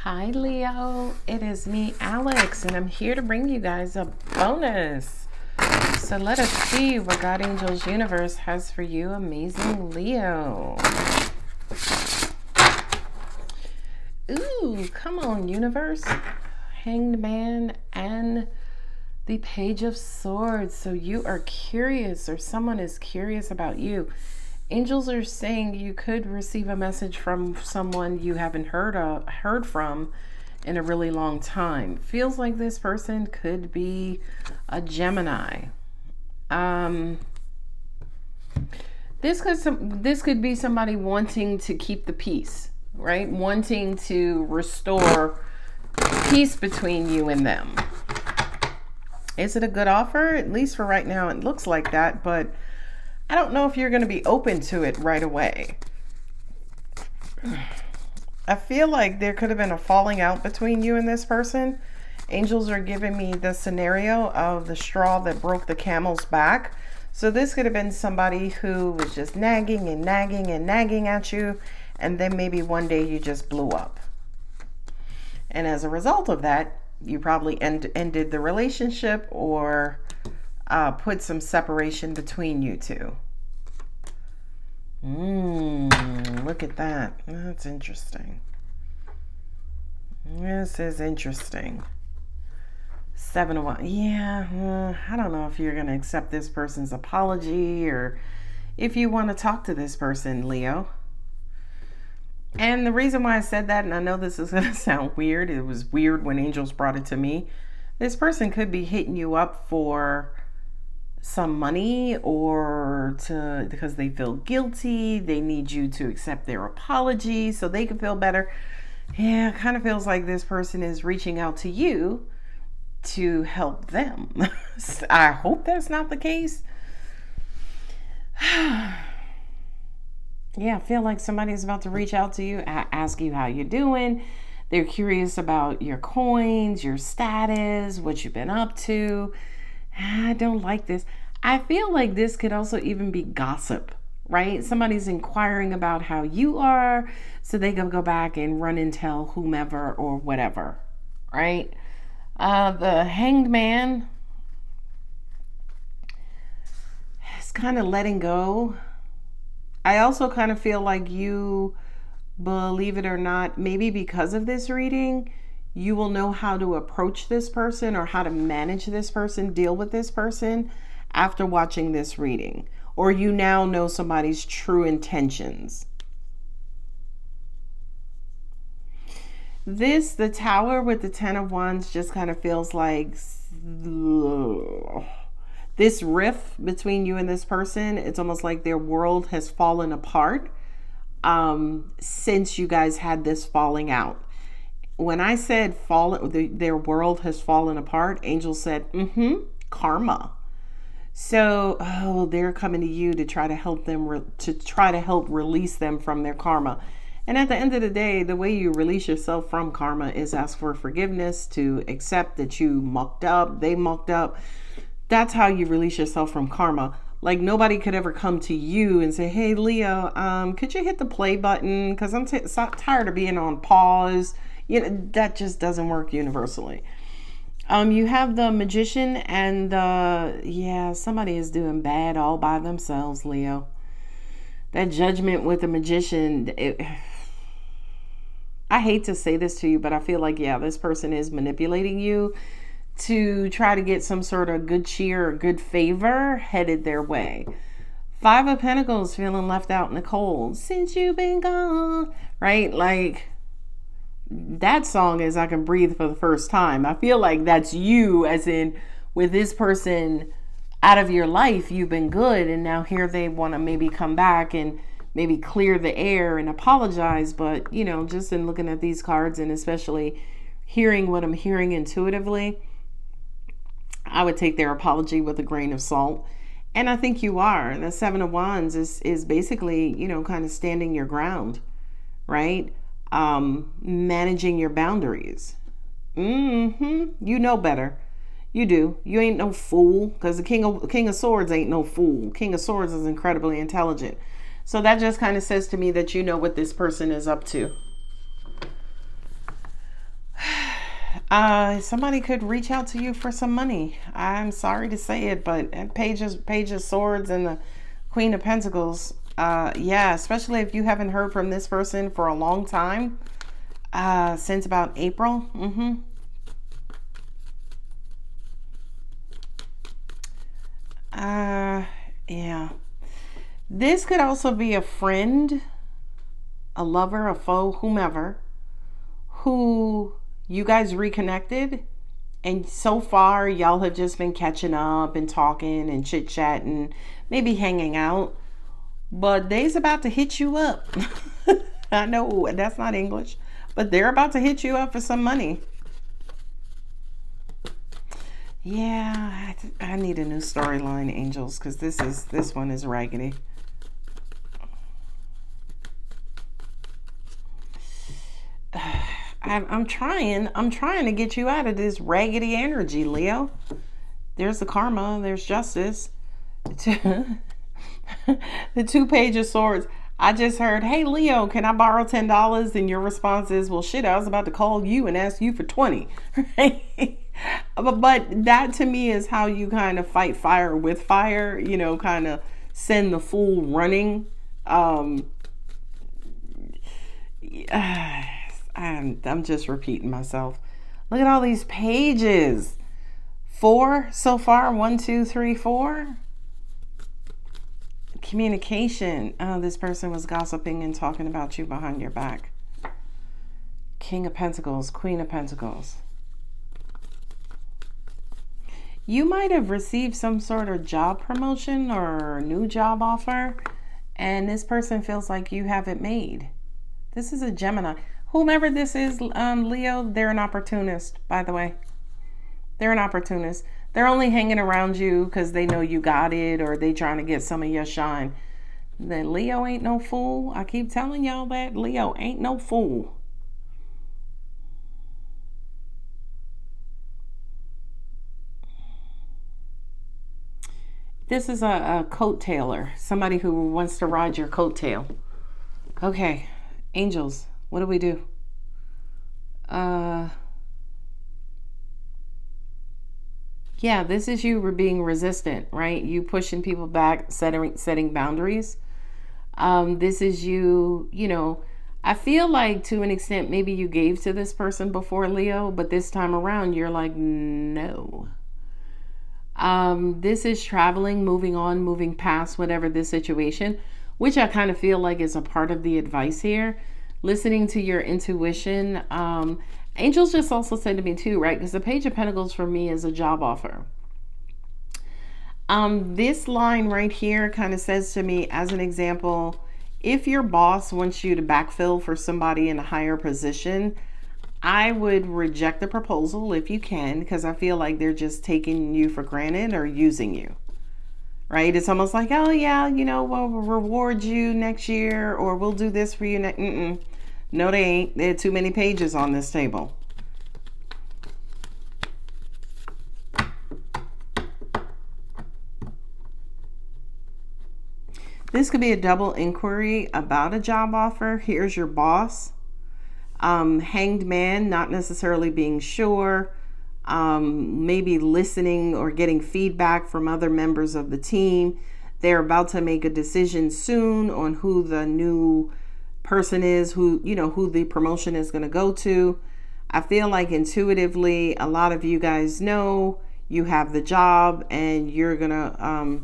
Hi Leo, it is me Alex and I'm here to bring you guys a bonus. So let us see what God Angels Universe has for you, amazing Leo. Ooh, come on universe. Hanged Man and the Page of Swords. So you are curious or someone is curious about you. Angels are saying you could receive a message from someone you haven't heard from in a really long time. Feels like this person could be a Gemini. This could be somebody wanting to keep the peace, right? Wanting to restore peace between you and them. Is it a good offer? At least for right now, it looks like that, but I don't know if you're going to be open to it right away. I feel like there could have been a falling out between you and this person. Angels are giving me the scenario of the straw that broke the camel's back. So this could have been somebody who was just nagging and nagging and nagging at you, and then maybe one day you just blew up. And as a result of that, you probably ended the relationship or put some separation between you two. Look at that. That's interesting. This is interesting. 7 of Wands. Yeah, I don't know if you're going to accept this person's apology or if you want to talk to this person, Leo. And the reason why I said that, and I know this is going to sound weird, it was weird when angels brought it to me. This person could be hitting you up for some money or because they feel guilty. They need you to accept their apology so they can feel better. Yeah, it kind of feels like this person is reaching out to you to help them. I hope that's not the case. Yeah, I feel like somebody's about to reach out to you, ask you how you're doing. They're curious about your coins, your status, what you've been up to. I don't like this. I feel like this could also even be gossip, right? Somebody's inquiring about how you are so they can go back and run and tell whomever or whatever, right? The Hanged Man is kind of letting go. I also kind of feel like you, believe it or not, maybe because of this reading, you will know how to approach this person or how to manage this person, deal with this person after watching this reading. Or you now know somebody's true intentions. The Tower with the 10 of Wands just kind of feels like this rift between you and this person. It's almost like their world has fallen apart since you guys had this falling out. When I said their world has fallen apart, angels said, karma. So, they're coming to you to try to help them, help release them from their karma. And at the end of the day, the way you release yourself from karma is ask for forgiveness, to accept that you mucked up, they mucked up. That's how you release yourself from karma. Like nobody could ever come to you and say, hey, Leo, could you hit the play button? Because I'm tired of being on pause. You know, that just doesn't work universally. You have the Magician and somebody is doing bad all by themselves, Leo. That Judgment with the Magician, I hate to say this to you, but I feel like, this person is manipulating you to try to get some sort of good cheer or good favor headed their way. 5 of Pentacles, feeling left out in the cold since you've been gone, right? Like that song is I Can Breathe for the First Time. I feel like that's you, as in with this person out of your life, you've been good, and now here they want to maybe come back and maybe clear the air and apologize. But just in looking at these cards and especially hearing what I'm hearing intuitively, I would take their apology with a grain of salt. And I think you are. The 7 of Wands is basically, kind of standing your ground, right? Managing your boundaries. You know better. You do. You ain't no fool, because the King of Swords ain't no fool. King of Swords is incredibly intelligent. So that just kind of says to me that you know what this person is up to. Somebody could reach out to you for some money. I'm sorry to say it, but Page of Swords and the Queen of Pentacles. Yeah, especially if you haven't heard from this person for a long time, since about April. Yeah. This could also be a friend, a lover, a foe, whomever, who you guys reconnected, and so far y'all have just been catching up and talking and chit-chatting, maybe hanging out, but they's about to hit you up. I know that's not English, but they're about to hit you up for some money. Yeah, I need a new storyline, angels, because this one is raggedy. I'm trying to get you out of this raggedy energy, Leo. There's the karma, there's justice. The 2 Page of Swords. I just heard, hey Leo, can I borrow $10? And your response is, well shit, I was about to call you and ask you for 20. Right? But that to me is how you kind of fight fire with fire, you know, kind of send the fool running. I'm just repeating myself. Look at all these pages. 4 so far. 1, 2, 3, 4. Communication. Oh, this person was gossiping and talking about you behind your back. King of Pentacles, Queen of Pentacles. You might have received some sort of job promotion or new job offer, and this person feels like you have it made. This is a Gemini. Whomever this is, Leo, they're an opportunist, by the way. They're an opportunist. They're only hanging around you because they know you got it, or they trying to get some of your shine. Then Leo ain't no fool. I keep telling y'all that. Leo ain't no fool. This is a coat tailer. Somebody who wants to ride your coattail. Okay, angels, what do we do? Yeah, this is you being resistant, right? You pushing people back, setting boundaries. This is you, you know, I feel like to an extent maybe you gave to this person before, Leo, but this time around you're like, no. This is traveling, moving on, moving past whatever this situation, which I kind of feel like is a part of the advice here. Listening to your intuition. Angels just also said to me too, right? Because the Page of Pentacles for me is a job offer. This line right here kind of says to me, as an example, if your boss wants you to backfill for somebody in a higher position, I would reject the proposal if you can, because I feel like they're just taking you for granted or using you, right? It's almost like, oh yeah, you know, we'll reward you next year, or we'll do this for you next. No, they ain't. There are too many pages on this table. This could be a double inquiry about a job offer. Here's your boss. Hanged man, not necessarily being sure. Maybe listening or getting feedback from other members of the team. They're about to make a decision soon on who the new person is, who the promotion is going to go to. I feel like intuitively a lot of you guys know you have the job, and you're gonna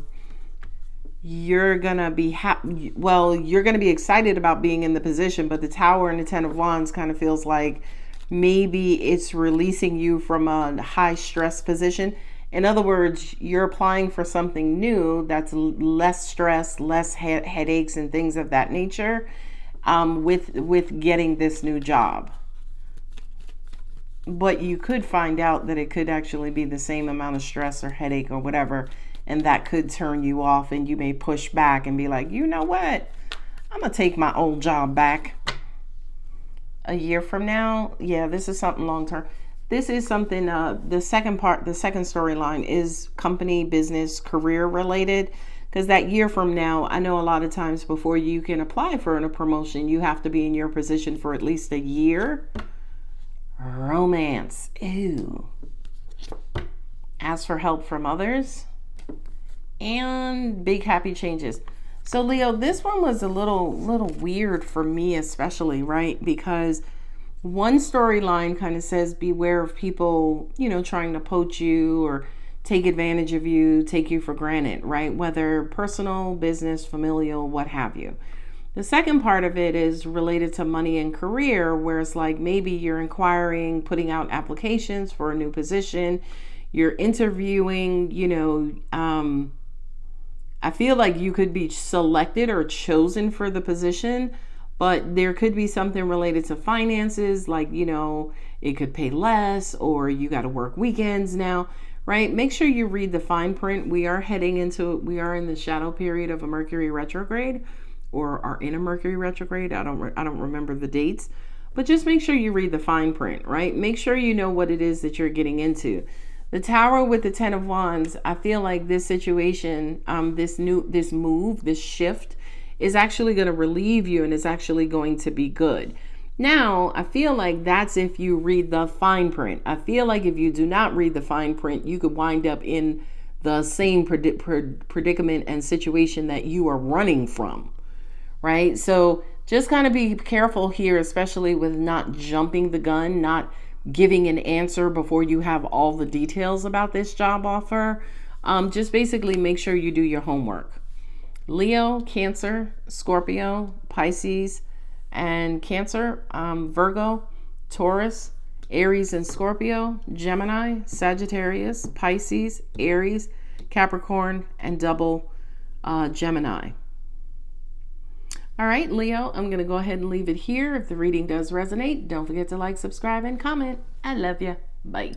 be happy. Well, you're gonna be excited about being in the position, but the Tower and the 10 of Wands kind of feels like maybe it's releasing you from a high stress position. In other words, you're applying for something new that's less stress, less headaches and things of that nature, with getting this new job. But you could find out that it could actually be the same amount of stress or headache or whatever, and that could turn you off, and you may push back and be like, you know what, I'm gonna take my old job back. A year from now, yeah, this is something long term. This is something, the second storyline is company, business, career related. Because that year from now, I know a lot of times before you can apply for a promotion, you have to be in your position for at least a year. Romance. Ew. Ask for help from others. And big happy changes. So Leo, this one was a little weird for me especially, right? Because one storyline kind of says beware of people, trying to poach you or take advantage of you, take you for granted, right? Whether personal, business, familial, what have you. The second part of it is related to money and career, where it's like maybe you're inquiring, putting out applications for a new position, you're interviewing, I feel like you could be selected or chosen for the position, but there could be something related to finances, like, it could pay less or you got to work weekends now, right? Make sure you read the fine print. We are in the shadow period of a Mercury retrograde, or are in a Mercury retrograde. I don't remember the dates, but just make sure you read the fine print, right? Make sure you know what it is that you're getting into. The Tower with the 10 of Wands, I feel like this situation, this shift is actually going to relieve you and is actually going to be good. Now, I feel like that's if you read the fine print. I feel like if you do not read the fine print, you could wind up in the same predicament and situation that you are running from, right? So just kind of be careful here, especially with not jumping the gun, not giving an answer before you have all the details about this job offer. Just basically make sure you do your homework. Leo, Cancer, Scorpio, Pisces, and Cancer, Virgo, Taurus, Aries and Scorpio, Gemini, Sagittarius, Pisces, Aries, Capricorn, and double Gemini. All right, Leo, I'm going to go ahead and leave it here. If the reading does resonate, don't forget to like, subscribe, and comment. I love you. Bye.